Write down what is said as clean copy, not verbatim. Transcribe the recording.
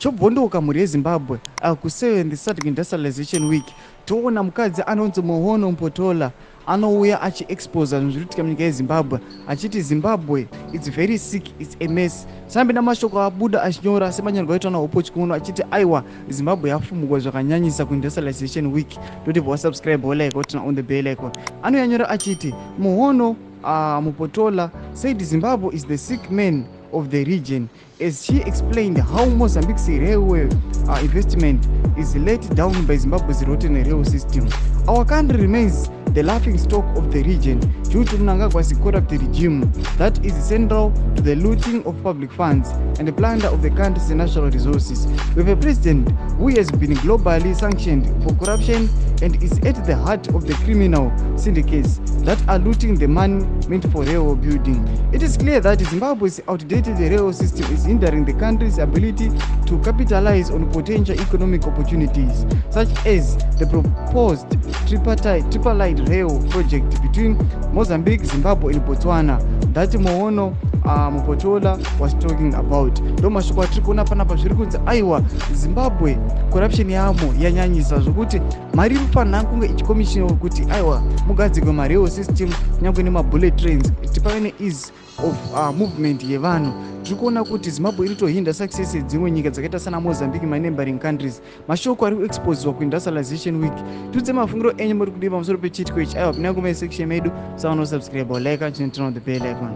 chobvondoka mhuri yeZimbabwe ku7th SADC Industrialization Week toona mukadzi anonzi Muhono Mpotola anouya achiexposa zvinhu zviri kuitika munyika yeZimbabwe achiti Zimbabwe it's very sick, it's a mess. Sambe namashoko abuda achinyora semanyanirwa aitwa naHope Chikuno achiti aiwa Zimbabwe yafumugwa zvakanyanyisa kuIndustrialization Week. Toti wasubscribe like otna on the bell icon. Anoyanyora achiti Muhono Mpotola said Zimbabwe is the sick man of the region as she explained how Mozambique's railway investment is let down by Zimbabwe's rotten rail system. Our country remains the laughing stock of the region due to Mnangagwa's corrupt regime that is central to the looting of public funds and the plunder of the country's natural resources. We have a president who has been globally sanctioned for corruption and is at the heart of the criminal syndicates that are looting the money meant for railway building. It is clear that Zimbabwe's outdated railway system is hindering the country's ability to capitalize on potential economic opportunities, such as the proposed tripartite rail project between Mozambique, Zimbabwe and Botswana that Muhono Mpotola was talking about. Ndo mashoko atiri kuona panapa zviri kunzi aiwa Zimbabwe corruption yamo yanyanyisa zvokuti mari irifanira kunge ichikomishiniwa kuti aiwa mugadzirwe marail system nyangwe nemabullet trains tipave neease of movement yevanhu. Tiri kuona kuti Zimbabwe iri tohinda success dzimwe nyika dzakaita sana Mozambique maneighboring countries. Mashoko ari kuexposwa kuIndustrialization Week. Tudze mafungiro enyu muri kudiwa pamusoro pechitiko ichi aiwa pinango mai section medu saano subscribe like and turn on the bell icon.